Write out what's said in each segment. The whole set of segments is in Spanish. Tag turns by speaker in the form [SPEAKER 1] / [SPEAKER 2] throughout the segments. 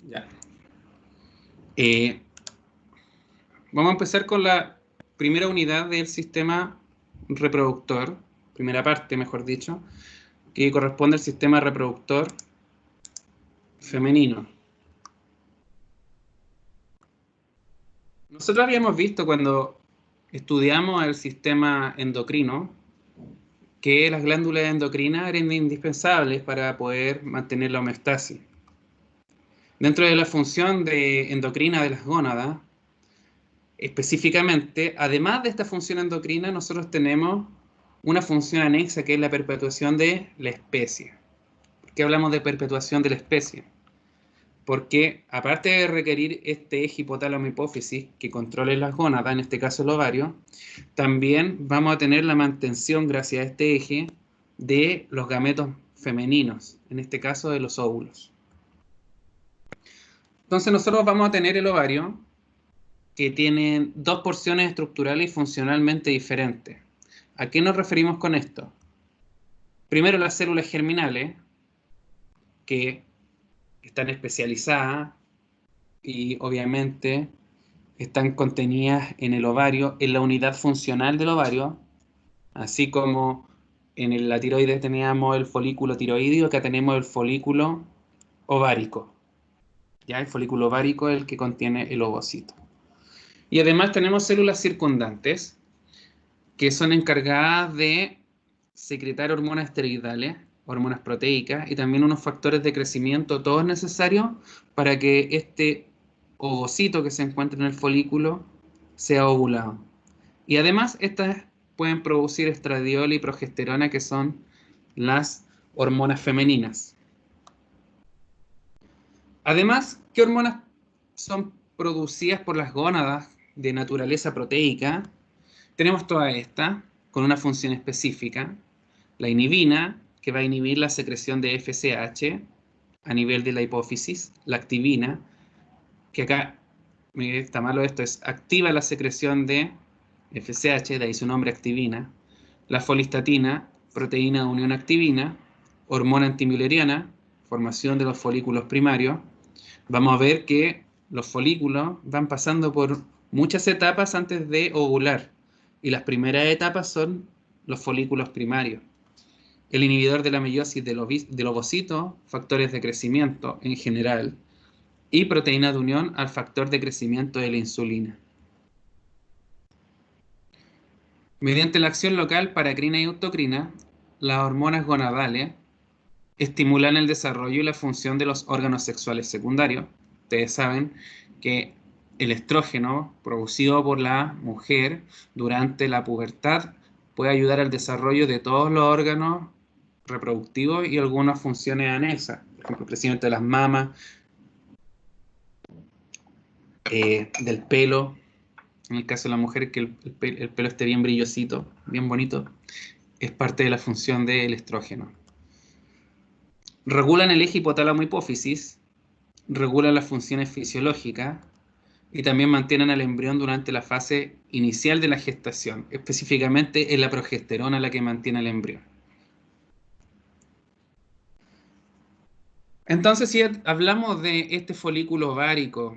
[SPEAKER 1] Ya. Vamos a empezar con la primera unidad del sistema reproductor, primera parte, mejor dicho, que corresponde al sistema reproductor femenino. Nosotros habíamos visto cuando estudiamos el sistema endocrino que las glándulas endocrinas eran indispensables para poder mantener la homeostasis. Dentro de la función endocrina de las gónadas, específicamente, además de esta función endocrina, nosotros tenemos una función anexa que es la perpetuación de la especie. ¿Por qué hablamos de perpetuación de la especie? Porque aparte de requerir este eje hipotálamo-hipófisis que controle las gónadas, en este caso el ovario, también vamos a tener la mantención, gracias a este eje, de los gametos femeninos, en este caso de los óvulos. Entonces nosotros vamos a tener el ovario que tiene dos porciones estructurales y funcionalmente diferentes. ¿A qué nos referimos con esto? Primero, las células germinales, que están especializadas y obviamente están contenidas en el ovario, en la unidad funcional del ovario, así como en la tiroides teníamos el folículo tiroideo, acá tenemos el folículo ovárico. Ya el folículo ovárico es el que contiene el ovocito. Y además tenemos células circundantes que son encargadas de secretar hormonas esteroidales, hormonas proteicas y también unos factores de crecimiento, todos necesarios para que este ovocito que se encuentra en el folículo sea ovulado. Y además estas pueden producir estradiol y progesterona, que son las hormonas femeninas. Además, ¿qué hormonas son producidas por las gónadas de naturaleza proteica? Tenemos toda esta con una función específica. La inhibina, que va a inhibir la secreción de FSH a nivel de la hipófisis. La activina, que acá, está malo esto, es activa la secreción de FSH, de ahí su nombre activina. La folistatina, proteína de unión activina. Hormona antimileriana, formación de los folículos primarios. Vamos a ver que los folículos van pasando por muchas etapas antes de ovular. Y las primeras etapas son los folículos primarios. El inhibidor de la meiosis del ovocito, factores de crecimiento en general, y proteína de unión al factor de crecimiento de la insulina. Mediante la acción local paracrina y autocrina, las hormonas gonadales estimulan el desarrollo y la función de los órganos sexuales secundarios. Ustedes saben que el estrógeno producido por la mujer durante la pubertad puede ayudar al desarrollo de todos los órganos reproductivos y algunas funciones anexas, por ejemplo, el crecimiento de las mamas, del pelo, en el caso de la mujer, que el pelo esté bien brillosito, bien bonito, es parte de la función del estrógeno. Regulan el eje hipotálamo-hipófisis, regulan las funciones fisiológicas y también mantienen al embrión durante la fase inicial de la gestación. Específicamente es la progesterona la que mantiene al embrión. Entonces, si hablamos de este folículo ovárico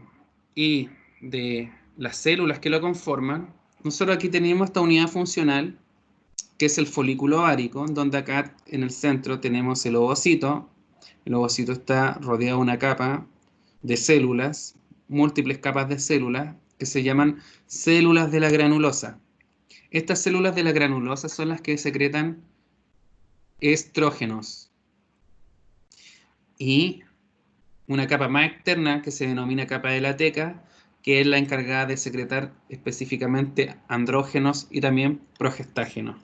[SPEAKER 1] y de las células que lo conforman, nosotros aquí tenemos esta unidad funcional, que es el folículo ovárico, donde acá en el centro tenemos el ovocito. El ovocito está rodeado de una capa de células, múltiples capas de células, que se llaman células de la granulosa. Estas células de la granulosa son las que secretan estrógenos. Y una capa más externa que se denomina capa de la teca, que es la encargada de secretar específicamente andrógenos y también progestágenos.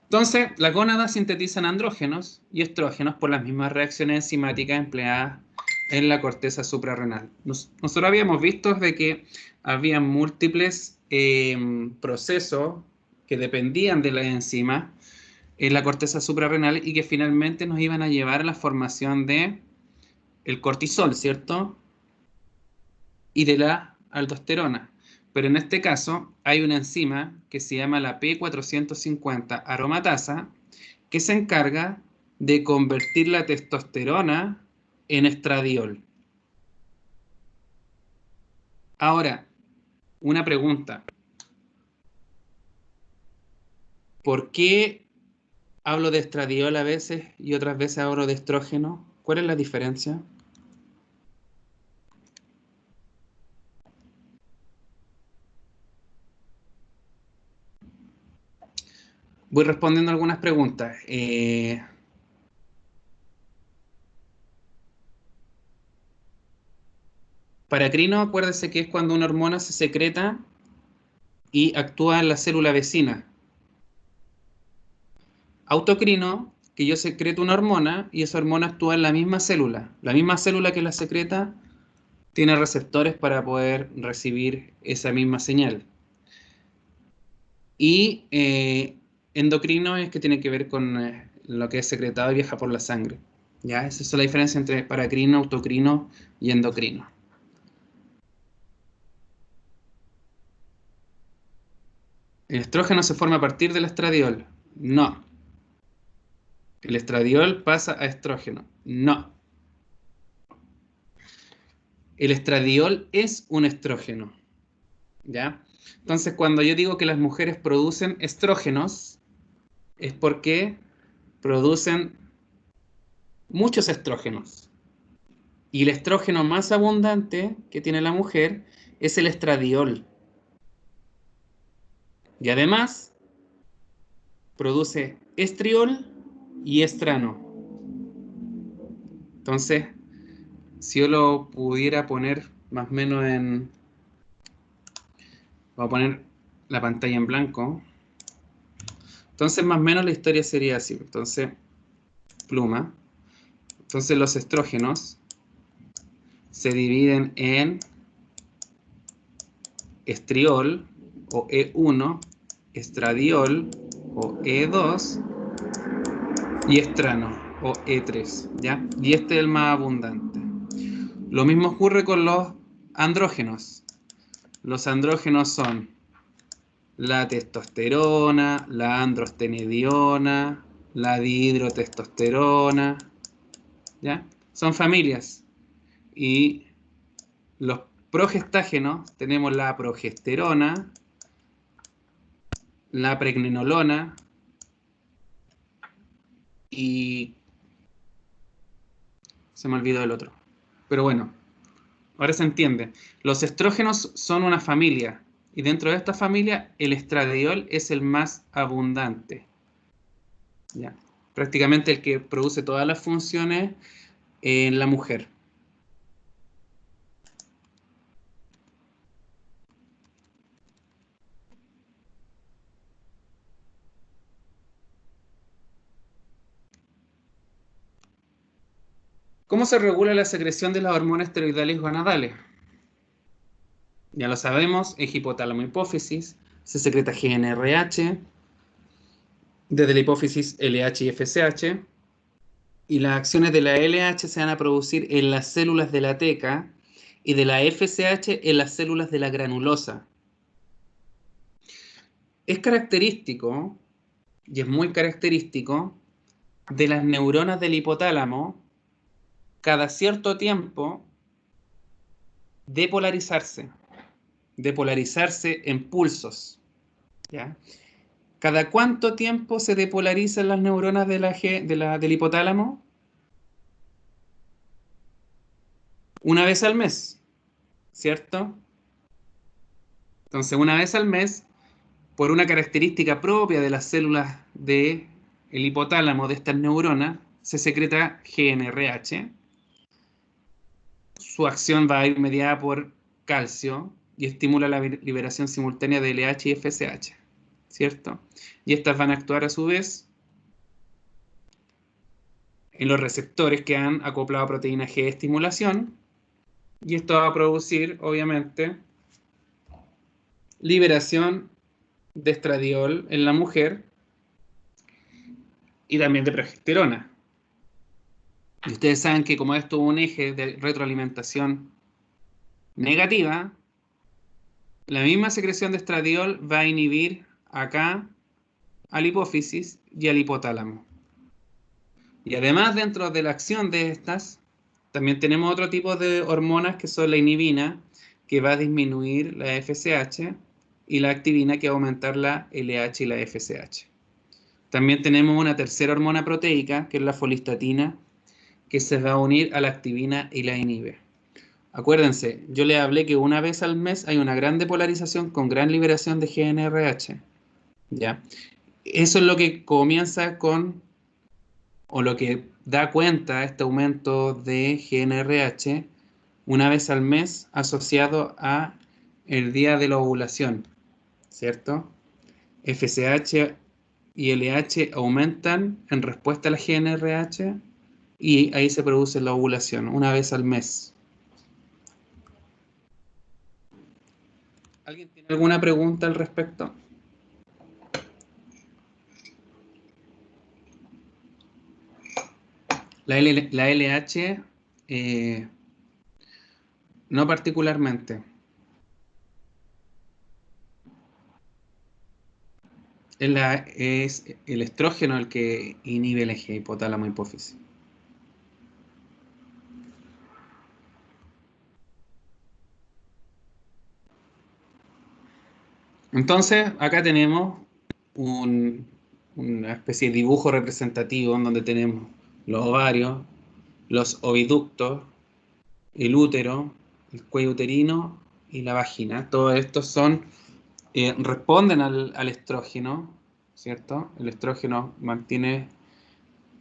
[SPEAKER 1] Entonces, las gónadas sintetizan andrógenos y estrógenos por las mismas reacciones enzimáticas empleadas en la corteza suprarrenal. Nosotros habíamos visto de que había múltiples procesos que dependían de la enzima en la corteza suprarrenal y que finalmente nos iban a llevar a la formación de el cortisol, ¿cierto? Y de la aldosterona. Pero en este caso hay una enzima que se llama la P450 aromatasa que se encarga de convertir la testosterona en estradiol. Ahora, una pregunta. ¿Por qué hablo de estradiol a veces y otras veces hablo de estrógeno? ¿Cuál es la diferencia? Voy respondiendo algunas preguntas. Paracrino, acuérdese que es cuando una hormona se secreta y actúa en la célula vecina. Autocrino, que yo secreto una hormona y esa hormona actúa en la misma célula. La misma célula que la secreta tiene receptores para poder recibir esa misma señal. Y endocrino es que tiene que ver con lo que es secretado y viaja por la sangre. ¿Ya? Esa es la diferencia entre paracrino, autocrino y endocrino. ¿El estrógeno se forma a partir del estradiol? No. ¿El estradiol pasa a estrógeno? No. El estradiol es un estrógeno. ¿Ya? Entonces, cuando yo digo que las mujeres producen estrógenos, es porque producen muchos estrógenos. Y el estrógeno más abundante que tiene la mujer es el estradiol. Y además, produce estriol y estrano. Entonces, si yo lo pudiera poner más o menos en... Voy a poner la pantalla en blanco. Entonces, más o menos la historia sería así. Entonces, pluma. Entonces, los estrógenos se dividen en estriol o E1, estradiol o E2 y estrano o E3, ¿ya? Y este es el más abundante. Lo mismo ocurre con los andrógenos. Los andrógenos son la testosterona, la androstenediona, la dihidrotestosterona, ¿ya? Son familias. Y los progestágenos tenemos la progesterona, la pregnenolona y se me olvidó el otro. Pero bueno, ahora se entiende. Los estrógenos son una familia y dentro de esta familia el estradiol es el más abundante. ¿Ya? Prácticamente el que produce todas las funciones en la mujer. ¿Cómo se regula la secreción de las hormonas esteroidales gonadales? Ya lo sabemos, es hipotálamo hipófisis, se secreta GnRH, desde la hipófisis LH y FSH, y las acciones de la LH se van a producir en las células de la teca y de la FSH en las células de la granulosa. Es característico, y es muy característico, de las neuronas del hipotálamo, cada cierto tiempo, depolarizarse en pulsos. ¿Ya? ¿Cada cuánto tiempo se depolarizan las neuronas del hipotálamo? Una vez al mes, ¿cierto? Entonces, una vez al mes, por una característica propia de las células del hipotálamo, de estas neuronas, se secreta GnRH. Su acción va a ir mediada por calcio y estimula la liberación simultánea de LH y FSH, ¿cierto? Y estas van a actuar a su vez en los receptores que han acoplado proteína G de estimulación, y esto va a producir, obviamente, liberación de estradiol en la mujer y también de progesterona. Y ustedes saben que como esto es un eje de retroalimentación negativa, la misma secreción de estradiol va a inhibir acá a la hipófisis y al hipotálamo. Y además, dentro de la acción de estas, también tenemos otro tipo de hormonas que son la inhibina, que va a disminuir la FSH, y la activina, que va a aumentar la LH y la FSH. También tenemos una tercera hormona proteica, que es la folistatina, que se va a unir a la activina y la inhibe. Acuérdense, yo les hablé que una vez al mes hay una gran depolarización con gran liberación de GNRH. ¿Ya? Eso es lo que comienza con, o lo que da cuenta este aumento de GNRH una vez al mes asociado a el día de la ovulación, ¿cierto? FSH y LH aumentan en respuesta a la GNRH y ahí se produce la ovulación una vez al mes. ¿Alguien tiene alguna pregunta al respecto? La LH, no particularmente. Es el estrógeno el que inhibe el eje hipotálamo hipófisis. Entonces, acá tenemos una especie de dibujo representativo en donde tenemos los ovarios, los oviductos, el útero, el cuello uterino y la vagina. Todos estos responden al estrógeno, ¿cierto? El estrógeno mantiene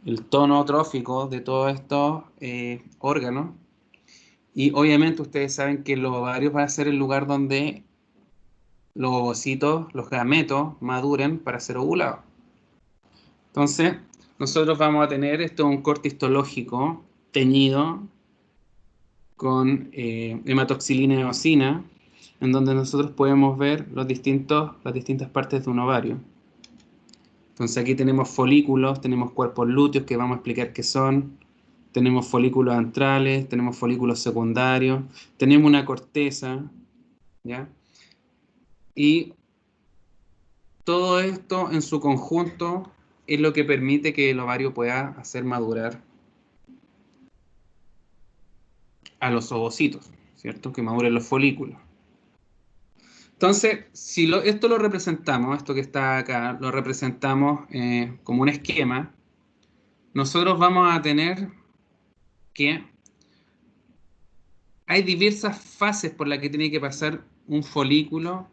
[SPEAKER 1] el tono trófico de todos estos órganos. Y obviamente ustedes saben que los ovarios van a ser el lugar donde los ovocitos, los gametos, maduren para ser ovulados. Entonces, nosotros vamos a tener esto un corte histológico teñido con hematoxilina y eosina, en donde nosotros podemos ver las distintas partes de un ovario. Entonces aquí tenemos folículos, tenemos cuerpos lúteos que vamos a explicar qué son, tenemos folículos antrales, tenemos folículos secundarios, tenemos una corteza, ¿ya? Y todo esto en su conjunto es lo que permite que el ovario pueda hacer madurar a los ovocitos, ¿cierto? Que maduren los folículos. Entonces, si esto lo representamos, esto que está acá, lo representamos como un esquema, nosotros vamos a tener que hay diversas fases por las que tiene que pasar un folículo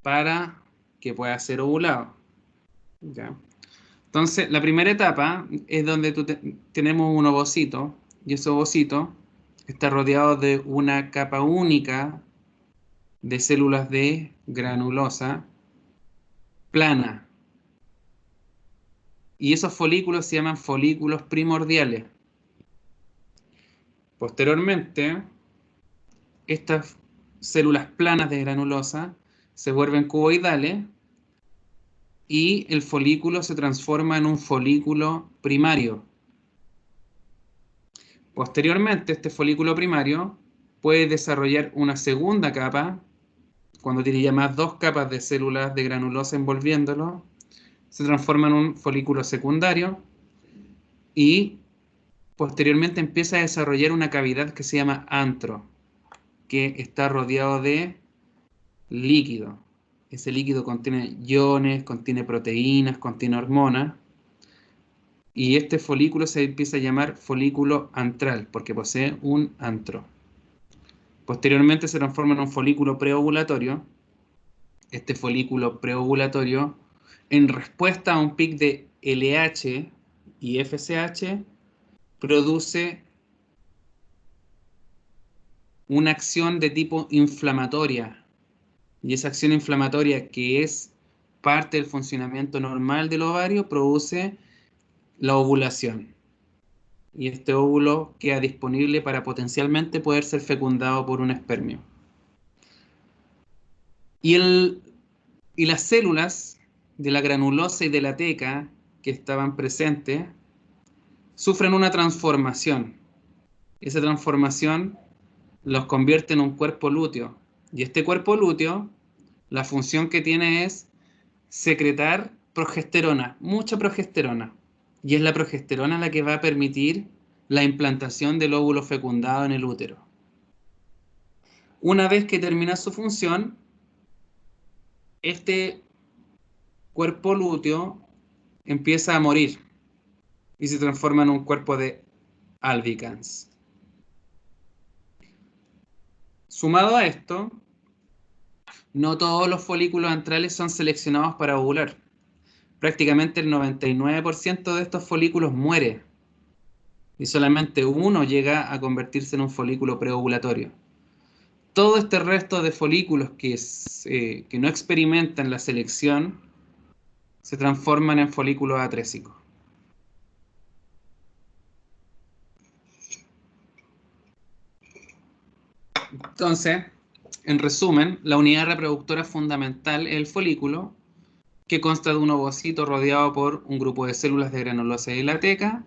[SPEAKER 1] para que pueda ser ovulado. ¿Ya? Entonces, la primera etapa es donde tenemos un ovocito, y ese ovocito está rodeado de una capa única de células de granulosa plana. Y esos folículos se llaman folículos primordiales. Posteriormente, estas células planas de granulosa se vuelven cuboidales y el folículo se transforma en un folículo primario. Posteriormente, este folículo primario puede desarrollar una segunda capa, cuando tiene ya más dos capas de células de granulosa envolviéndolo, se transforma en un folículo secundario y posteriormente empieza a desarrollar una cavidad que se llama antro, que está rodeado de líquido. Ese líquido contiene iones, contiene proteínas, contiene hormonas. Y este folículo se empieza a llamar folículo antral, porque posee un antro. Posteriormente se transforma en un folículo preovulatorio. Este folículo preovulatorio, en respuesta a un pic de LH y FSH, produce una acción de tipo inflamatoria. Y esa acción inflamatoria, que es parte del funcionamiento normal del ovario, produce la ovulación. Y este óvulo queda disponible para potencialmente poder ser fecundado por un espermio. Y las células de la granulosa y de la teca que estaban presentes sufren una transformación. Esa transformación los convierte en un cuerpo lúteo. Y este cuerpo lúteo, la función que tiene es secretar progesterona, mucha progesterona. y es la progesterona la que va a permitir la implantación del óvulo fecundado en el útero. Una vez que termina su función, este cuerpo lúteo empieza a morir y se transforma en un cuerpo de albicans. Sumado a esto, no todos los folículos antrales son seleccionados para ovular. Prácticamente el 99% de estos folículos muere y solamente uno llega a convertirse en un folículo preovulatorio. Todo este resto de folículos que no experimentan la selección se transforman en folículos atrésicos. Entonces, en resumen, la unidad reproductora fundamental es el folículo, que consta de un ovocito rodeado por un grupo de células de granulosa y lateca,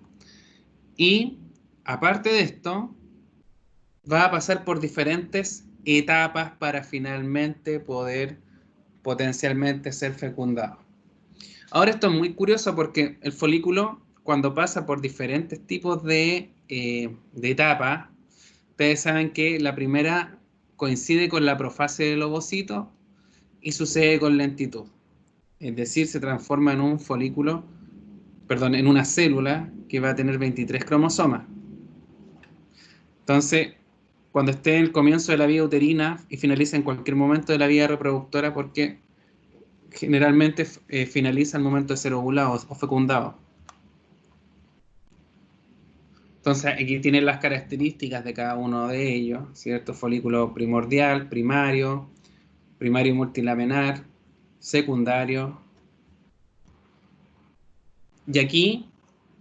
[SPEAKER 1] y aparte de esto, va a pasar por diferentes etapas para finalmente poder potencialmente ser fecundado. Ahora esto es muy curioso porque el folículo, cuando pasa por diferentes tipos de etapas, ustedes saben que la primera coincide con la profase del ovocito y sucede con lentitud. Es decir, se transforma en un folículo, perdón, en una célula que va a tener 23 cromosomas. Entonces, cuando esté en el comienzo de la vida uterina y finaliza en cualquier momento de la vida reproductora, porque generalmente finaliza al momento de ser ovulado o fecundado. Entonces, aquí tienen las características de cada uno de ellos, ¿cierto? Folículo primordial, primario, primario multilaminar, secundario. Y aquí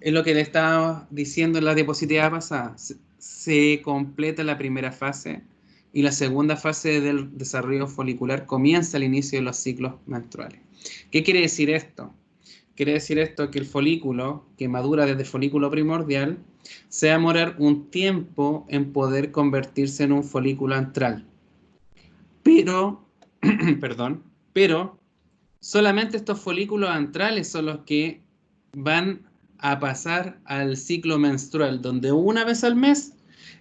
[SPEAKER 1] es lo que le estaba diciendo en la diapositiva pasada. Se completa la primera fase y la segunda fase del desarrollo folicular comienza al inicio de los ciclos menstruales. ¿Qué quiere decir esto? Quiere decir esto que el folículo, que madura desde folículo primordial, se va a demorar un tiempo en poder convertirse en un folículo antral. Pero, perdón, pero solamente estos folículos antrales son los que van a pasar al ciclo menstrual, donde una vez al mes,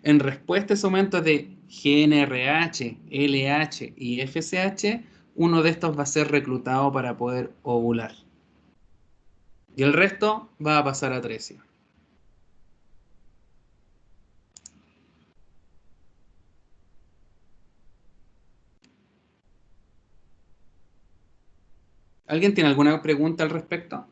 [SPEAKER 1] en respuesta a esos aumentos de GnRH, LH y FSH, uno de estos va a ser reclutado para poder ovular. Y el resto va a pasar a atresia. ¿Alguien tiene alguna pregunta al respecto?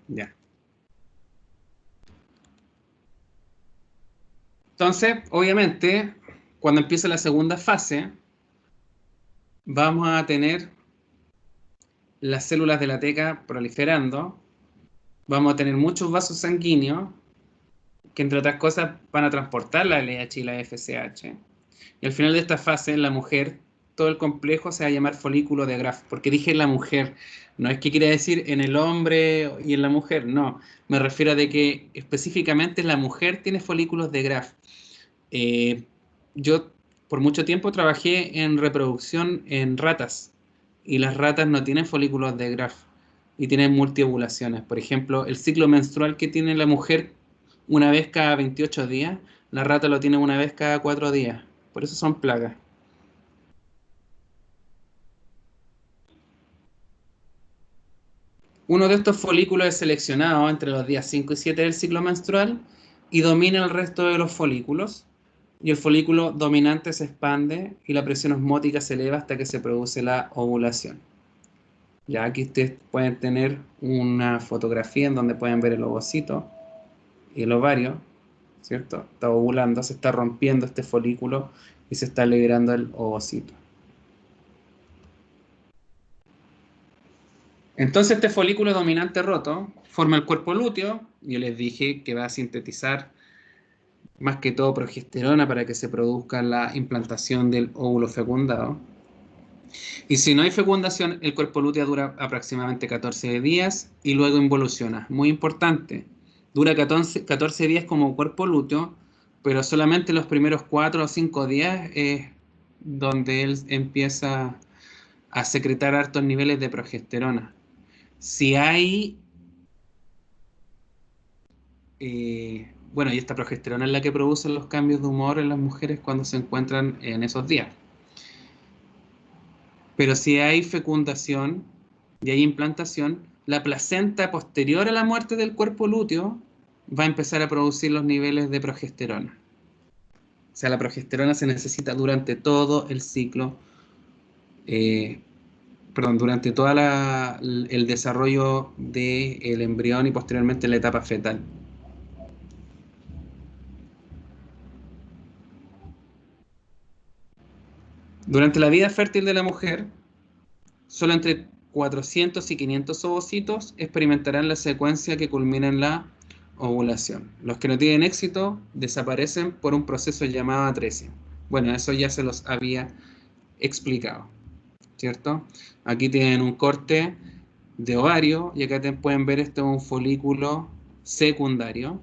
[SPEAKER 1] Ya. Entonces, obviamente, cuando empiece la segunda fase, vamos a tener las células de la teca proliferando, vamos a tener muchos vasos sanguíneos, que entre otras cosas van a transportar la LH y la FSH. Y al final de esta fase, en la mujer, todo el complejo se va a llamar folículo de Graf. Porque dije en la mujer, no es que quiera decir en el hombre y en la mujer, no. Me refiero a de que específicamente la mujer tiene folículos de Graf. Yo por mucho tiempo trabajé en reproducción en ratas. Y las ratas no tienen folículos de Graf y tienen multiovulaciones. Por ejemplo, el ciclo menstrual que tiene la mujer una vez cada 28 días, la rata lo tiene una vez cada 4 días. Por eso son plagas. Uno de estos folículos es seleccionado entre los días 5 y 7 del ciclo menstrual y domina el resto de los folículos. Y el folículo dominante se expande y la presión osmótica se eleva hasta que se produce la ovulación. Ya aquí ustedes pueden tener una fotografía en donde pueden ver el ovocito y el ovario, ¿cierto? Está ovulando, se está rompiendo este folículo y se está liberando el ovocito. Entonces este folículo dominante roto forma el cuerpo lúteo. Yo les dije que va a sintetizar más que todo progesterona para que se produzca la implantación del óvulo fecundado. Y si no hay fecundación, el cuerpo lúteo dura aproximadamente 14 días y luego involuciona. Muy importante, dura 14 días como cuerpo lúteo, pero solamente los primeros 4 o 5 días es donde él empieza a secretar altos niveles de progesterona. Si hay, bueno, y esta progesterona es la que produce los cambios de humor en las mujeres cuando se encuentran en esos días. Pero si hay fecundación y hay implantación, la placenta posterior a la muerte del cuerpo lúteo va a empezar a producir los niveles de progesterona. O sea, la progesterona se necesita durante todo el ciclo, eh, perdón, durante todo el desarrollo del embrión y posteriormente la etapa fetal. Durante la vida fértil de la mujer, solo entre 400 y 500 ovocitos experimentarán la secuencia que culmina en la ovulación. Los que no tienen éxito desaparecen por un proceso llamado atresia. Bueno, eso ya se los había explicado, ¿cierto? Aquí tienen un corte de ovario y acá pueden ver este es un folículo secundario.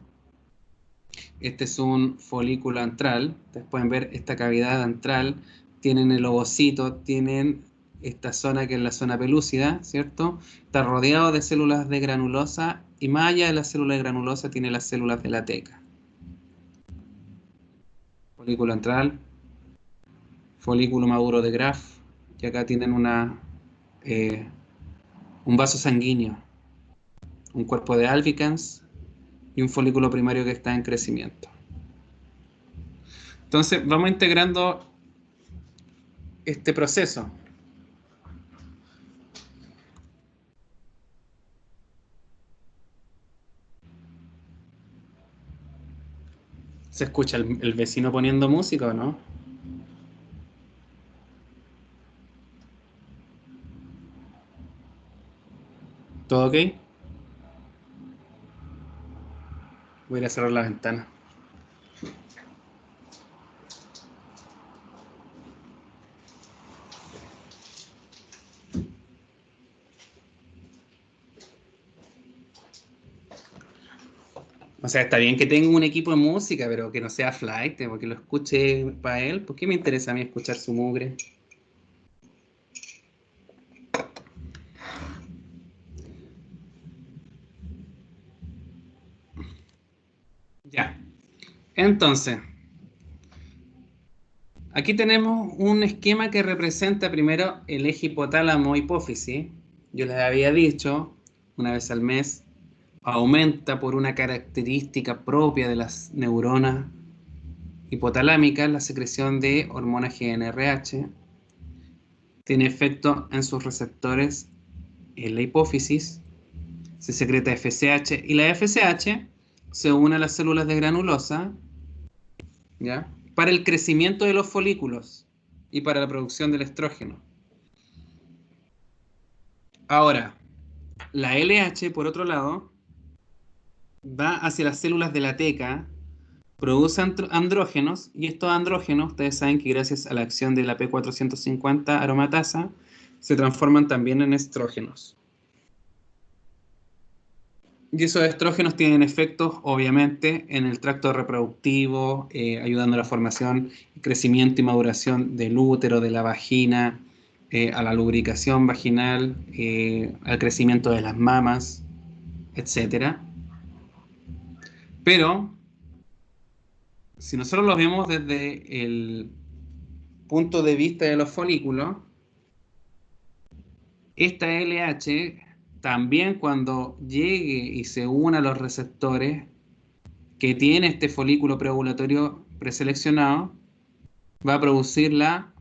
[SPEAKER 1] Este es un folículo antral. Ustedes pueden ver esta cavidad antral. Tienen el ovocito, tienen esta zona que es la zona pelúcida, ¿cierto? Está rodeado de células de granulosa y más allá de la célula de granulosa tiene las células de la teca. Folículo antral, folículo maduro de Graf, y acá tienen un vaso sanguíneo, un cuerpo de albicans y un folículo primario que está en crecimiento. Entonces vamos integrando este proceso. ¿Se escucha el vecino poniendo música o no? ¿Todo ok? Voy a ir a cerrar la ventana. O sea, está bien que tenga un equipo de música, pero que no sea flight, porque lo escuche para él. ¿Por qué me interesa a mí escuchar su mugre? Ya. Entonces, aquí tenemos un esquema que representa primero el eje hipotálamo-hipófisis. Yo les había dicho, una vez al mes, aumenta por una característica propia de las neuronas hipotalámicas la secreción de hormona GnRH. Tiene efecto en sus receptores en la hipófisis, se secreta FSH y la FSH se une a las células de granulosa, ¿ya? Para el crecimiento de los folículos y para la producción del estrógeno. Ahora, la LH, por otro lado, va hacia las células de la teca, produce andrógenos, y estos andrógenos, ustedes saben que gracias a la acción de la P450 aromatasa, se transforman también en estrógenos. Y esos estrógenos tienen efectos, obviamente, en el tracto reproductivo, ayudando a la formación, crecimiento y maduración del útero, de la vagina, a la lubricación vaginal, al crecimiento de las mamas, etc. Pero, si nosotros lo vemos desde el punto de vista de los folículos, esta LH también cuando llegue y se una a los receptores que tiene este folículo preovulatorio preseleccionado, va a producir la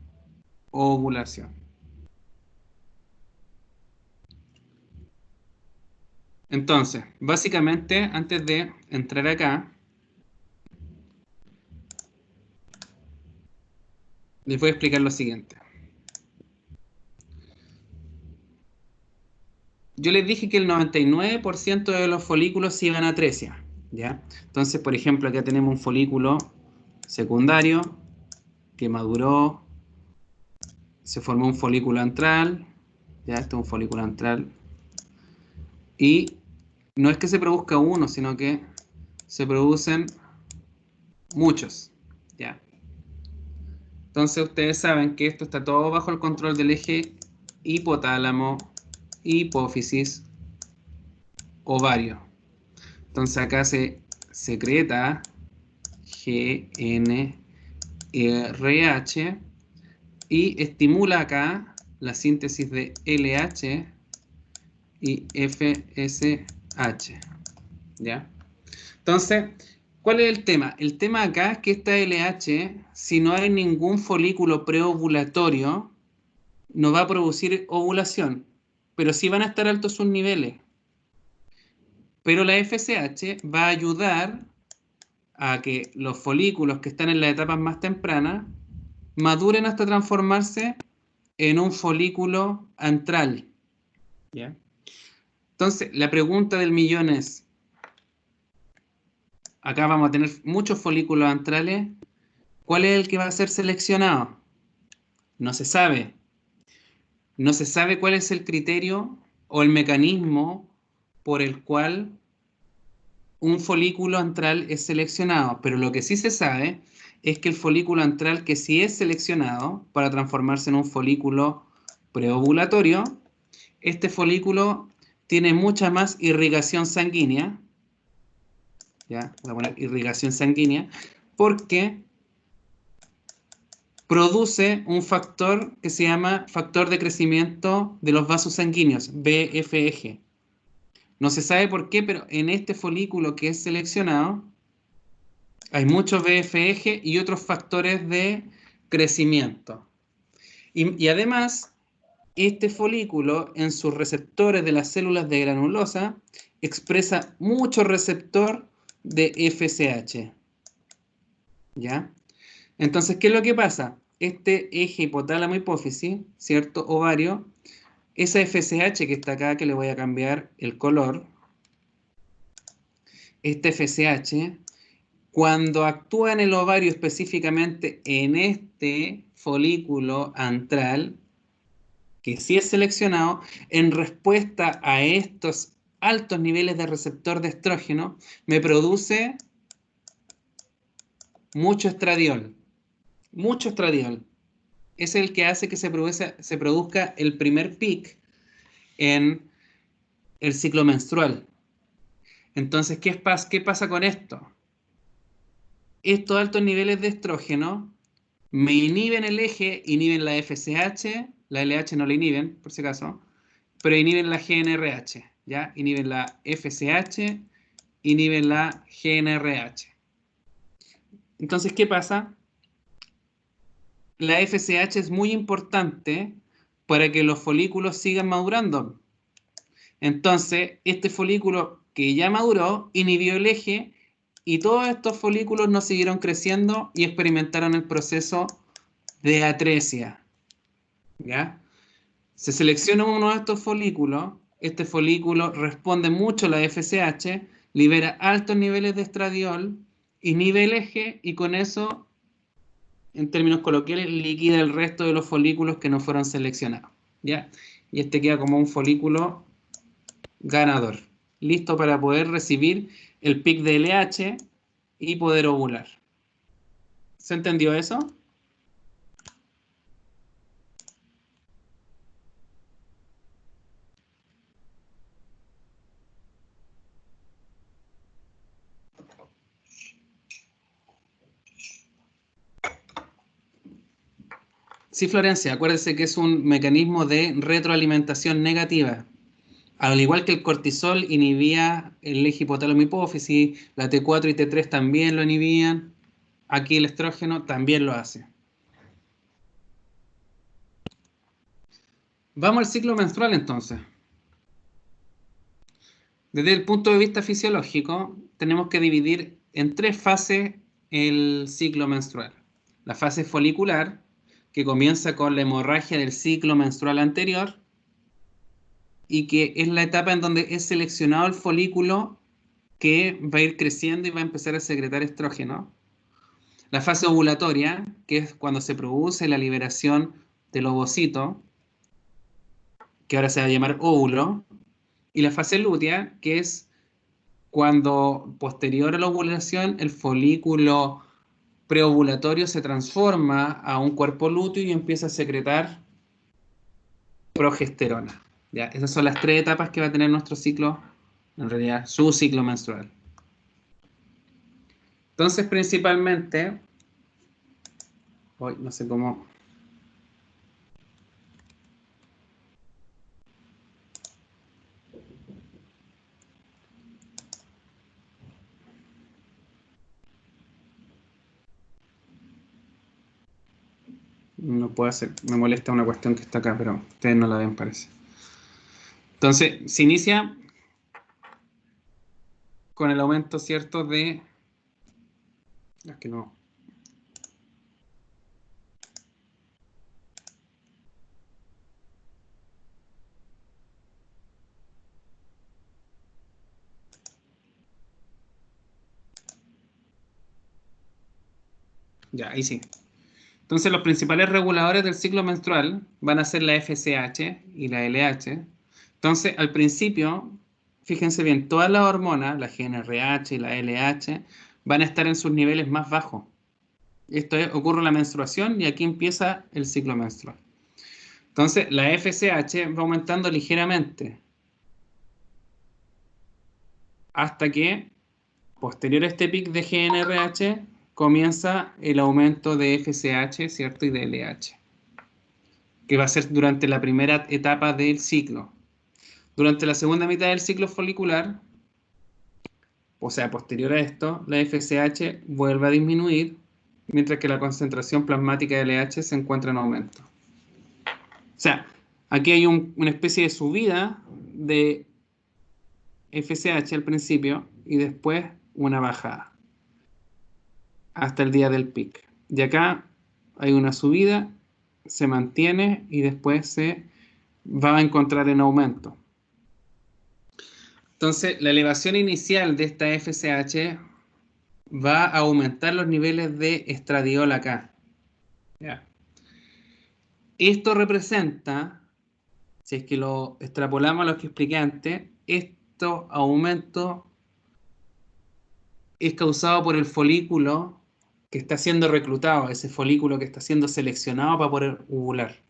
[SPEAKER 1] ovulación. Entonces, básicamente, antes de entrar acá, les voy a explicar lo siguiente. Yo les dije que el 99% de los folículos se iban a atresia, ¿ya? Entonces, por ejemplo, acá tenemos un folículo secundario que maduró, se formó un folículo antral, ya, este es un folículo antral, y no es que se produzca uno, sino que se producen muchos, ya. Entonces ustedes saben que esto está todo bajo el control del eje hipotálamo, hipófisis, ovario. Entonces acá se secreta GNRH y estimula acá la síntesis de LH y FSH, ¿ya? Entonces, ¿cuál es el tema? El tema acá es que esta LH, si no hay ningún folículo preovulatorio, no va a producir ovulación, pero sí van a estar altos sus niveles. Pero la FSH va a ayudar a que los folículos que están en las etapas más tempranas maduren hasta transformarse en un folículo antral. ¿Ya? Entonces, la pregunta del millón es, acá vamos a tener muchos folículos antrales, ¿cuál es el que va a ser seleccionado? No se sabe. No se sabe cuál es el criterio o el mecanismo por el cual un folículo antral es seleccionado, pero lo que sí se sabe es que el folículo antral que sí es seleccionado para transformarse en un folículo preovulatorio, este folículo tiene mucha más irrigación sanguínea, ya, voy a poner irrigación sanguínea, porque produce un factor que se llama factor de crecimiento de los vasos sanguíneos, BFG. No se sabe por qué, pero en este folículo que es seleccionado hay muchos BFG y otros factores de crecimiento. Y además, este folículo en sus receptores de las células de granulosa expresa mucho receptor de FSH. ¿Ya? Entonces, ¿qué es lo que pasa? Este eje hipotálamo-hipófisis, ¿cierto? Ovario, esa FSH que está acá, que le voy a cambiar el color, esta FSH, cuando actúa en el ovario específicamente en este folículo antral, que sí es seleccionado, en respuesta a estos altos niveles de receptor de estrógeno, me produce mucho estradiol. Mucho estradiol. Es el que hace que se produzca el primer pic en el ciclo menstrual. Entonces, ¿qué pasa con esto? Estos altos niveles de estrógeno me inhiben el eje, inhiben la FSH, la LH no la inhiben, por si acaso, pero inhiben la GNRH, ¿ya? Inhiben la FSH, inhiben la GNRH. Entonces, ¿qué pasa? La FSH es muy importante para que los folículos sigan madurando. Entonces, este folículo que ya maduró, inhibió el eje y todos estos folículos no siguieron creciendo y experimentaron el proceso de atresia. ¿Ya? Se selecciona uno de estos folículos, este folículo responde mucho a la FSH, libera altos niveles de estradiol, inhibe el eje y con eso, en términos coloquiales, liquida el resto de los folículos que no fueron seleccionados. ¿Ya? Y este queda como un folículo ganador, listo para poder recibir el pic de LH y poder ovular. ¿Se entendió eso? Sí, Florencia, acuérdese que es un mecanismo de retroalimentación negativa. Al igual que el cortisol inhibía el eje hipotálamo-hipófisis, la T4 y T3 también lo inhibían, aquí el estrógeno también lo hace. Vamos al ciclo menstrual entonces. Desde el punto de vista fisiológico, tenemos que dividir en tres fases el ciclo menstrual. La fase folicular, que comienza con la hemorragia del ciclo menstrual anterior y que es la etapa en donde es seleccionado el folículo que va a ir creciendo y va a empezar a secretar estrógeno. La fase ovulatoria, que es cuando se produce la liberación del ovocito, que ahora se va a llamar óvulo, y la fase lútea, que es cuando posterior a la ovulación el folículo preovulatorio se transforma a un cuerpo lúteo y empieza a secretar progesterona. ¿Ya? Esas son las tres etapas que va a tener nuestro ciclo, en realidad su ciclo menstrual. Entonces, principalmente, hoy no sé cómo. No puedo hacer, me molesta una cuestión que está acá, pero ustedes no la ven, parece. Entonces, se inicia con el aumento, ¿cierto? De. Es que no. Ya, ahí sí. Entonces, los principales reguladores del ciclo menstrual van a ser la FSH y la LH. Entonces, al principio, fíjense bien, todas las hormonas, la GnRH y la LH, van a estar en sus niveles más bajos. Ocurre la menstruación y aquí empieza el ciclo menstrual. Entonces, la FSH va aumentando ligeramente hasta que, posterior a este pic de GnRH, comienza el aumento de FSH, ¿cierto? Y de LH, que va a ser durante la primera etapa del ciclo. Durante la segunda mitad del ciclo folicular, o sea, posterior a esto, la FSH vuelve a disminuir, mientras que la concentración plasmática de LH se encuentra en aumento. O sea, aquí hay una especie de subida de FSH al principio y después una bajada hasta el día del pic. Y acá hay una subida, se mantiene y después se va a encontrar en aumento. Entonces, la elevación inicial de esta FSH va a aumentar los niveles de estradiol acá. ¿Ya? Esto representa, si es que lo extrapolamos a lo que expliqué antes, estos aumentos es causado por el folículo que está siendo reclutado, ese folículo que está siendo seleccionado para poder ovular.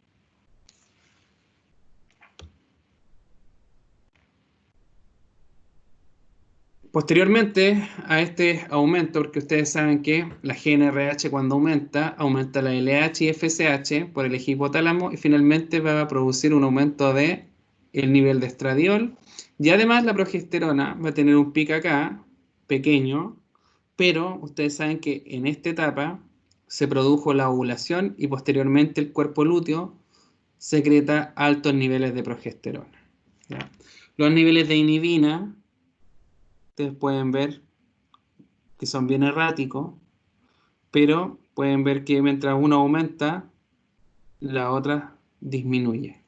[SPEAKER 1] Posteriormente a este aumento, porque ustedes saben que la GnRH cuando aumenta la LH y FSH por el eje hipotálamo y finalmente va a producir un aumento de el nivel de estradiol y además la progesterona va a tener un pico acá, pequeño, pero ustedes saben que en esta etapa se produjo la ovulación y posteriormente el cuerpo lúteo secreta altos niveles de progesterona. ¿Ya? Los niveles de inhibina, ustedes pueden ver que son bien erráticos, pero pueden ver que mientras uno aumenta, la otra disminuye.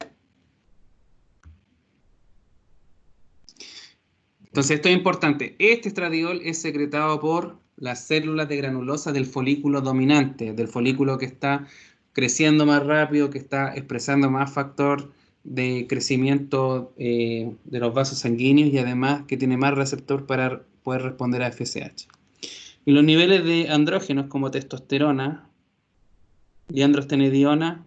[SPEAKER 1] Entonces, esto es importante. Este estradiol es secretado por las células de granulosa del folículo dominante, del folículo que está creciendo más rápido, que está expresando más factor de crecimiento de los vasos sanguíneos y además que tiene más receptor para poder responder a FSH. Y los niveles de andrógenos como testosterona y androstenediona,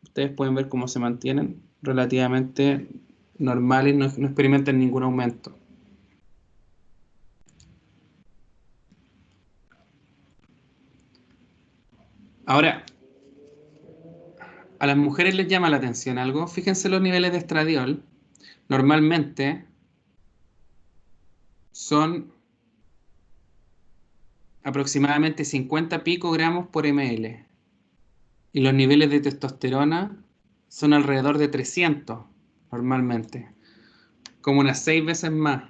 [SPEAKER 1] ustedes pueden ver cómo se mantienen relativamente normales, no experimentan ningún aumento. Ahora, a las mujeres les llama la atención algo. Fíjense los niveles de estradiol. Normalmente son aproximadamente 50 picogramos por ml. Y los niveles de testosterona son alrededor de 300 normalmente. Como unas 6 veces más.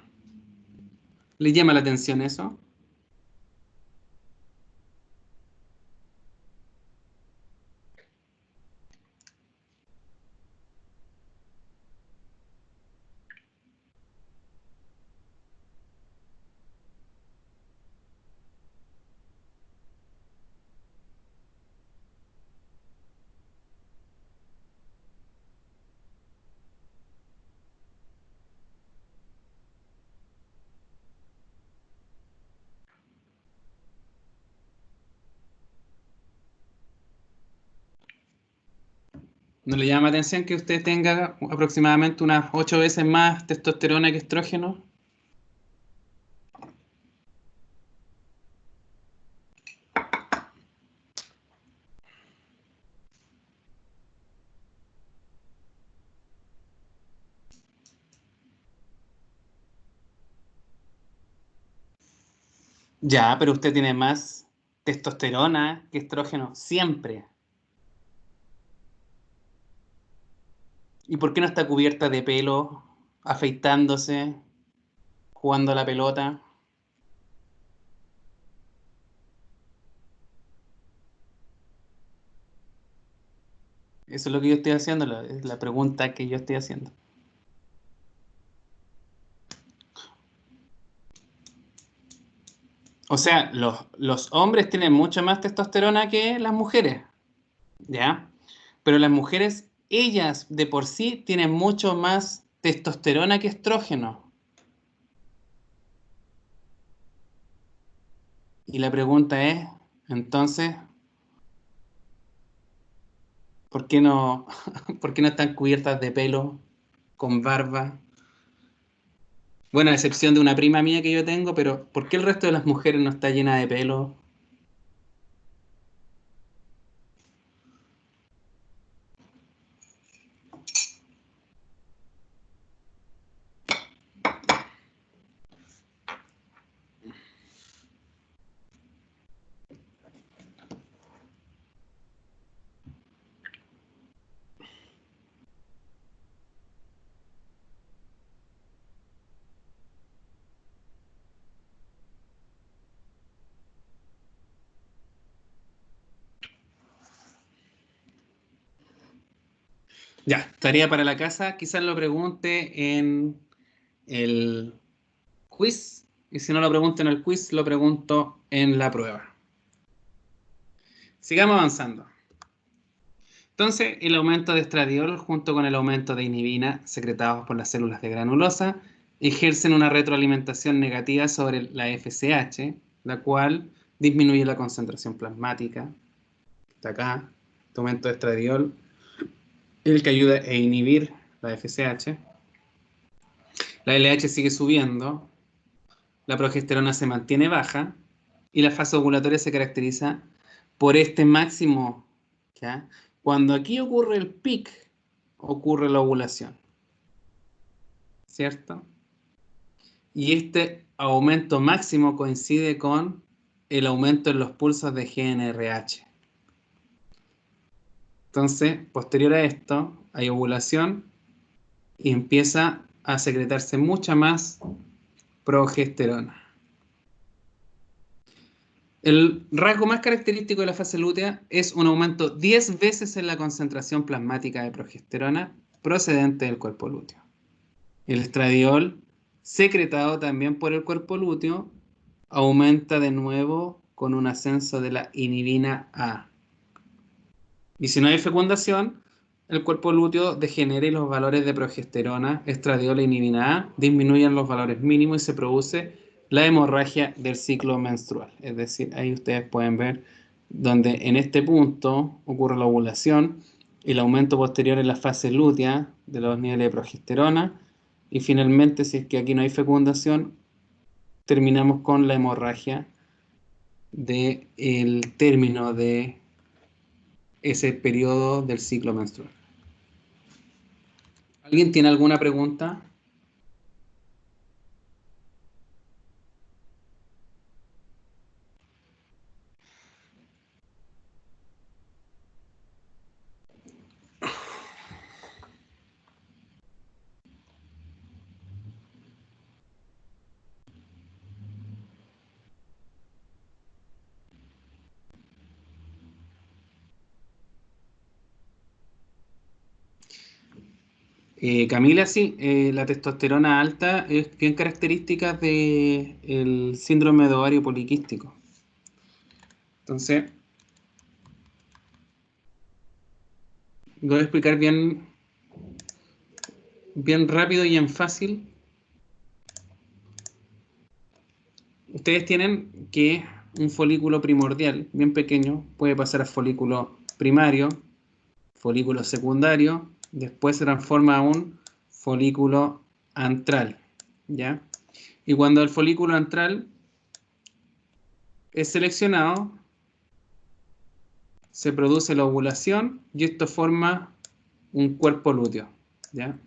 [SPEAKER 1] ¿Les llama la atención eso? ¿No le llama la atención que usted tenga aproximadamente unas 8 veces más testosterona que estrógeno? Ya, pero usted tiene más testosterona que estrógeno siempre. ¿Y por qué no está cubierta de pelo, afeitándose, jugando a la pelota? Eso es lo que yo estoy haciendo, es la pregunta que yo estoy haciendo. O sea, los hombres tienen mucha más testosterona que las mujeres, ¿ya? Pero las mujeres, ellas de por sí tienen mucho más testosterona que estrógeno. Y la pregunta es, entonces, ¿por qué no, por qué no están cubiertas de pelo, con barba? Bueno, a excepción de una prima mía que yo tengo, pero ¿por qué el resto de las mujeres no está llena de pelo? Ya, tarea para la casa, quizás lo pregunte en el quiz, y si no lo pregunto en el quiz, lo pregunto en la prueba. Sigamos avanzando. Entonces, el aumento de estradiol junto con el aumento de inhibina secretados por las células de granulosa ejercen una retroalimentación negativa sobre la FSH, la cual disminuye la concentración plasmática. Está acá, este aumento de estradiol, el que ayuda a inhibir la FSH. La LH sigue subiendo, la progesterona se mantiene baja y la fase ovulatoria se caracteriza por este máximo, ¿ya? Cuando aquí ocurre el pic, ocurre la ovulación, ¿cierto? Y este aumento máximo coincide con el aumento en los pulsos de GnRH. Entonces, posterior a esto, hay ovulación y empieza a secretarse mucha más progesterona. El rasgo más característico de la fase lútea es un aumento 10 veces en la concentración plasmática de progesterona procedente del cuerpo lúteo. El estradiol, secretado también por el cuerpo lúteo, aumenta de nuevo con un ascenso de la inhibina A. Y si no hay fecundación, el cuerpo lúteo degenera y los valores de progesterona, estradiol e inhibina A disminuyen los valores mínimos y se produce la hemorragia del ciclo menstrual. Es decir, ahí ustedes pueden ver donde en este punto ocurre la ovulación, el aumento posterior en la fase lútea de los niveles de progesterona y finalmente, si es que aquí no hay fecundación, terminamos con la hemorragia del término de ese periodo del ciclo menstrual. ¿Alguien tiene alguna pregunta? Camila, sí, la testosterona alta es bien característica del síndrome de ovario poliquístico. Entonces, voy a explicar bien, bien rápido y en fácil. Ustedes tienen que un folículo primordial, bien pequeño, puede pasar a folículo primario, folículo secundario, después se transforma a un folículo antral, ¿ya? Y cuando el folículo antral es seleccionado, se produce la ovulación y esto forma un cuerpo lúteo, ¿ya?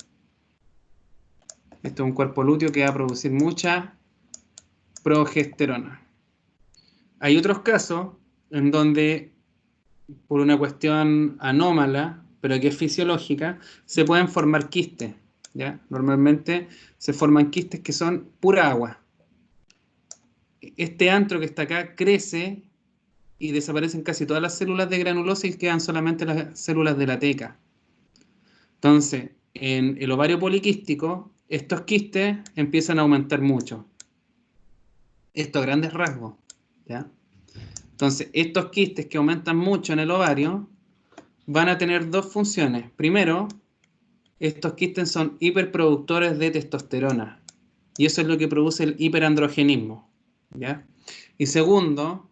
[SPEAKER 1] Esto es un cuerpo lúteo que va a producir mucha progesterona. Hay otros casos en donde, por una cuestión anómala, pero que es fisiológica, se pueden formar quistes, ¿ya? Normalmente se forman quistes que son pura agua. Este antro que está acá crece y desaparecen casi todas las células de granulosa y quedan solamente las células de la teca. Entonces, en el ovario poliquístico, estos quistes empiezan a aumentar mucho. Esto a grandes rasgos, ¿ya? Entonces, estos quistes que aumentan mucho en el ovario van a tener dos funciones. Primero, estos quistes son hiperproductores de testosterona y eso es lo que produce el hiperandrogenismo, ¿ya? Y segundo,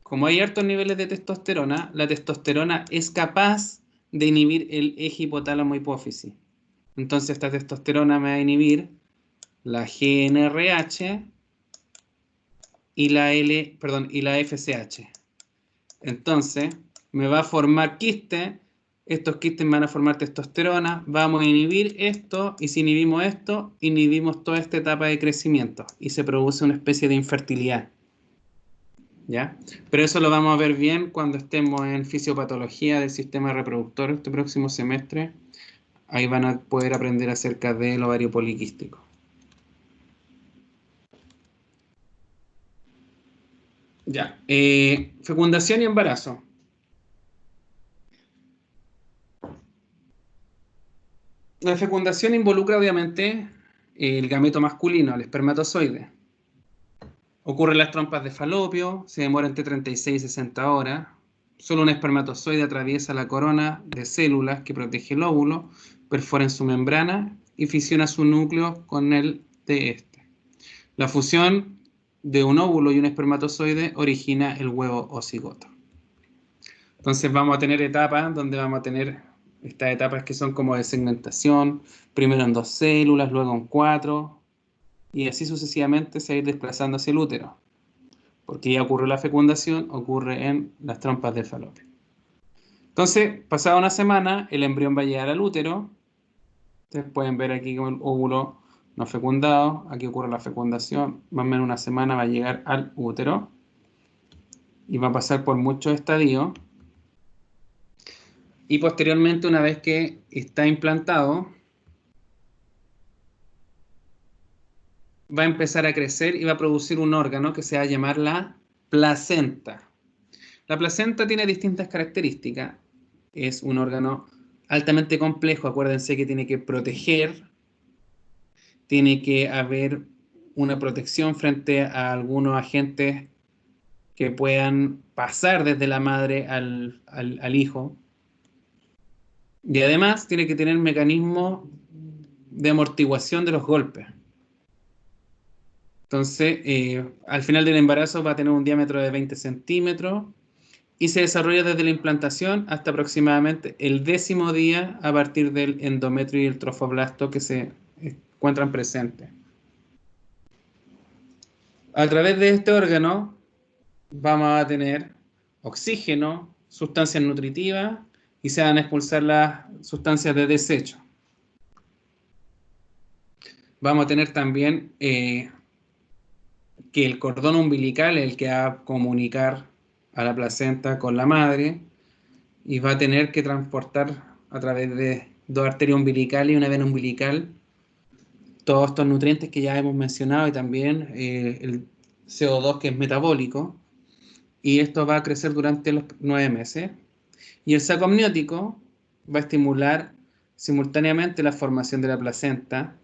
[SPEAKER 1] como hay altos niveles de testosterona, la testosterona es capaz de inhibir el eje hipotálamo-hipófisis. Entonces esta testosterona me va a inhibir la GnRH y la FSH. Entonces me va a formar quistes, estos quistes me van a formar testosterona, vamos a inhibir esto y si inhibimos esto, inhibimos toda esta etapa de crecimiento y se produce una especie de infertilidad. ¿Ya? Pero eso lo vamos a ver bien cuando estemos en fisiopatología del sistema reproductor este próximo semestre. Ahí van a poder aprender acerca del ovario poliquístico. Ya. Fecundación y embarazo. La fecundación involucra obviamente el gameto masculino, el espermatozoide. Ocurre en las trompas de falopio, se demora entre 36 y 60 horas. Solo un espermatozoide atraviesa la corona de células que protege el óvulo, perfora en su membrana y fisiona su núcleo con el de este. La fusión de un óvulo y un espermatozoide origina el huevo o cigoto. Entonces vamos a tener etapas donde vamos a tener estas etapas que son como de segmentación, primero en 2 células, luego en 4, y así sucesivamente se va a ir desplazando hacia el útero. Porque ya ocurrió la fecundación, ocurre en las trompas del falopio. Entonces, pasada una semana, el embrión va a llegar al útero. Ustedes pueden ver aquí con el óvulo no fecundado, aquí ocurre la fecundación, más o menos una semana va a llegar al útero y va a pasar por muchos estadios. Y posteriormente, una vez que está implantado, va a empezar a crecer y va a producir un órgano que se va a llamar la placenta. La placenta tiene distintas características. Es un órgano altamente complejo. Acuérdense que tiene que proteger, tiene que haber una protección frente a algunos agentes que puedan pasar desde la madre al hijo. Y además tiene que tener mecanismos de amortiguación de los golpes. Entonces, al final del embarazo va a tener un diámetro de 20 centímetros y se desarrolla desde la implantación hasta aproximadamente el 10º día a partir del endometrio y el trofoblasto que se encuentran presentes. A través de este órgano vamos a tener oxígeno, sustancias nutritivas y se van a expulsar las sustancias de desecho. Vamos a tener también que el cordón umbilical es el que va a comunicar a la placenta con la madre y va a tener que transportar a través de 2 arterias umbilicales y una vena umbilical todos estos nutrientes que ya hemos mencionado y también el CO2 que es metabólico, y esto va a crecer durante los 9 meses. Y el saco amniótico va a estimular simultáneamente la formación de la placenta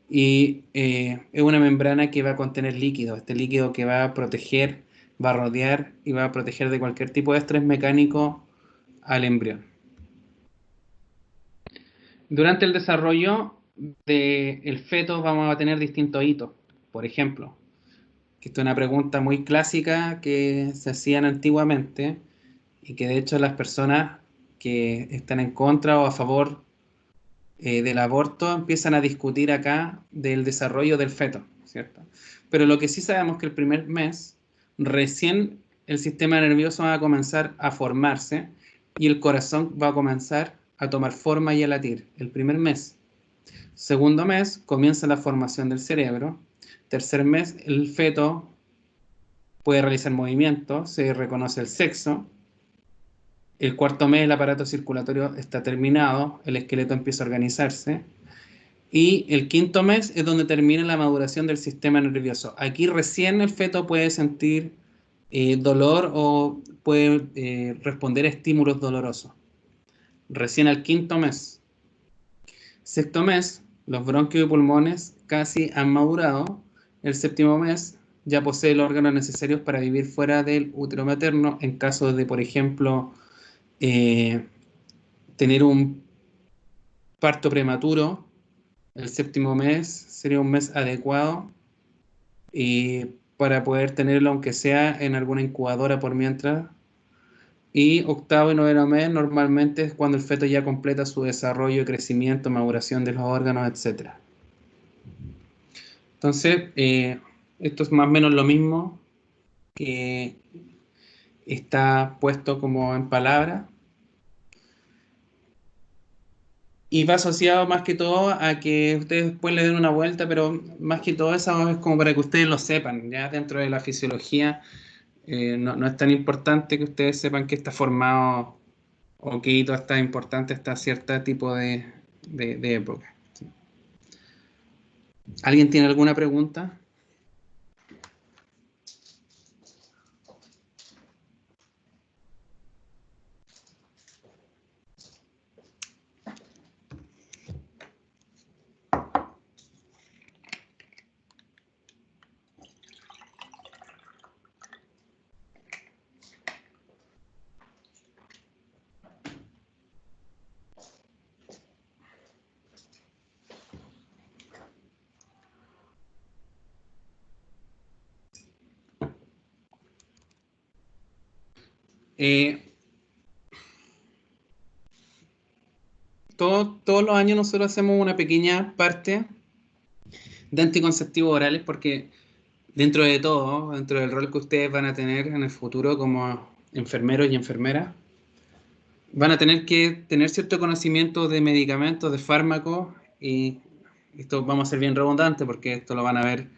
[SPEAKER 1] y es una membrana que va a contener líquido, este líquido que va a proteger, va a rodear y va a proteger de cualquier tipo de estrés mecánico al embrión. Durante el desarrollo del feto vamos a tener distintos hitos. Por ejemplo, que esto es una pregunta muy clásica que se hacían antiguamente y que de hecho las personas que están en contra o a favor del aborto empiezan a discutir acá del desarrollo del feto, ¿cierto? Pero lo que sí sabemos es que el primer mes recién el sistema nervioso va a comenzar a formarse y el corazón va a comenzar a tomar forma y a latir. El primer mes. Segundo mes comienza la formación del cerebro. Tercer mes el feto puede realizar movimientos, se reconoce el sexo. El cuarto mes el aparato circulatorio está terminado, el esqueleto empieza a organizarse. Y el quinto mes es donde termina la maduración del sistema nervioso. Aquí recién el feto puede sentir dolor o puede responder a estímulos dolorosos. Recién al quinto mes. Sexto mes, los bronquios y pulmones casi han madurado. El séptimo mes ya posee los órganos necesarios para vivir fuera del útero materno en caso de, por ejemplo, tener un parto prematuro. El séptimo mes sería un mes adecuado para poder tenerlo, aunque sea en alguna incubadora por mientras. Y octavo y noveno mes normalmente es cuando el feto ya completa su desarrollo, crecimiento, maduración de los órganos, etc. Entonces, esto es más o menos lo mismo que está puesto como en palabras. Y va asociado más que todo a que ustedes después le den una vuelta, pero más que todo eso es como para que ustedes lo sepan, ya dentro de la fisiología no es tan importante que ustedes sepan que está formado o que hito está importante hasta cierto tipo de época. ¿Sí? ¿Alguien tiene alguna pregunta? Todos los años nosotros hacemos una pequeña parte de anticonceptivos orales porque dentro de todo, dentro del rol que ustedes van a tener en el futuro como enfermeros y enfermeras, van a tener que tener cierto conocimiento de medicamentos, de fármacos, y esto vamos a ser bien redundante porque esto lo van a ver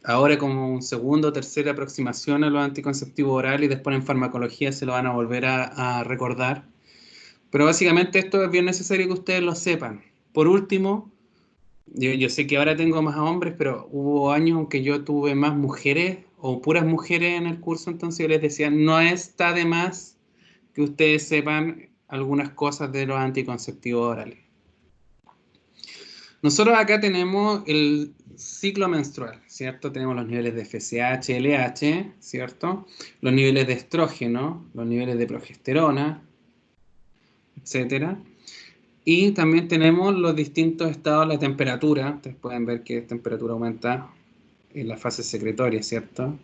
[SPEAKER 1] ahora como un segundo o tercera aproximación a los anticonceptivos orales y después en farmacología se lo van a volver a recordar. Pero básicamente esto es bien necesario que ustedes lo sepan. Por último, yo sé que ahora tengo más hombres, pero hubo años en que yo tuve más mujeres o puras mujeres en el curso, entonces yo les decía, no está de más que ustedes sepan algunas cosas de los anticonceptivos orales. Nosotros acá tenemos el ciclo menstrual, ¿cierto? Tenemos los niveles de FSH, LH, ¿cierto? Los niveles de estrógeno, los niveles de progesterona, etcétera. Y también tenemos los distintos estados de la temperatura. Ustedes pueden ver que la temperatura aumenta en la fase secretoria, ¿cierto?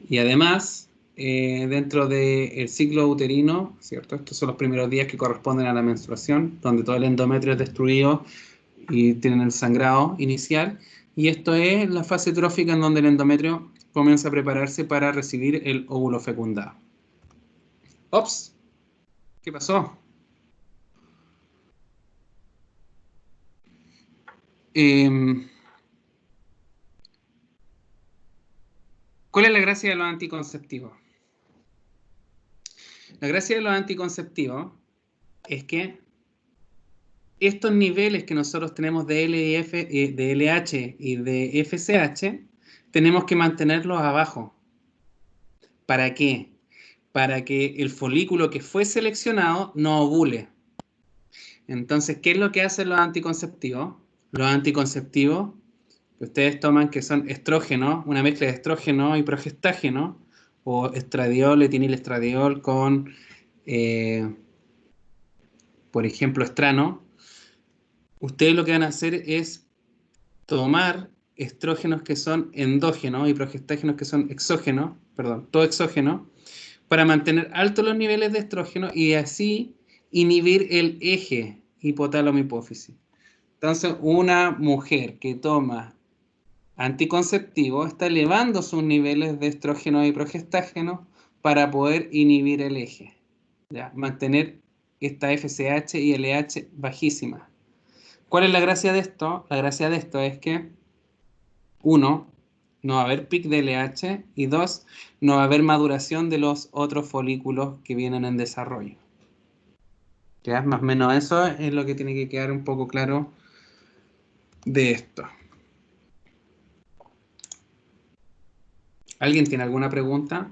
[SPEAKER 1] Y además, dentro del ciclo uterino, ¿cierto? Estos son los primeros días que corresponden a la menstruación, donde todo el endometrio es destruido y tienen el sangrado inicial. Y esto es la fase trófica en donde el endometrio comienza a prepararse para recibir el óvulo fecundado. ¡Ops! ¿Qué pasó? ¿Cuál es la gracia de los anticonceptivos? La gracia de los anticonceptivos es que estos niveles que nosotros tenemos de de LH y de FSH, tenemos que mantenerlos abajo. ¿Para qué? Para que el folículo que fue seleccionado no ovule. Entonces, ¿qué es lo que hacen los anticonceptivos? Los anticonceptivos que ustedes toman, que son estrógenos, una mezcla de estrógeno y progestágeno, o estradiol, etinilestradiol con, por ejemplo, estrano. Ustedes lo que van a hacer es tomar estrógenos que son endógenos y progestágenos que son exógenos, perdón, todo exógeno, para mantener altos los niveles de estrógeno y así inhibir el eje hipotálamo-hipófisis. Entonces, una mujer que toma anticonceptivo está elevando sus niveles de estrógeno y progestágeno para poder inhibir el eje, ¿ya? Mantener esta FSH y LH bajísima. ¿Cuál es la gracia de esto? La gracia de esto es que, uno, no va a haber pic de LH y dos, no va a haber maduración de los otros folículos que vienen en desarrollo. ¿Ya? Más o menos eso es lo que tiene que quedar un poco claro de esto. ¿Alguien tiene alguna pregunta?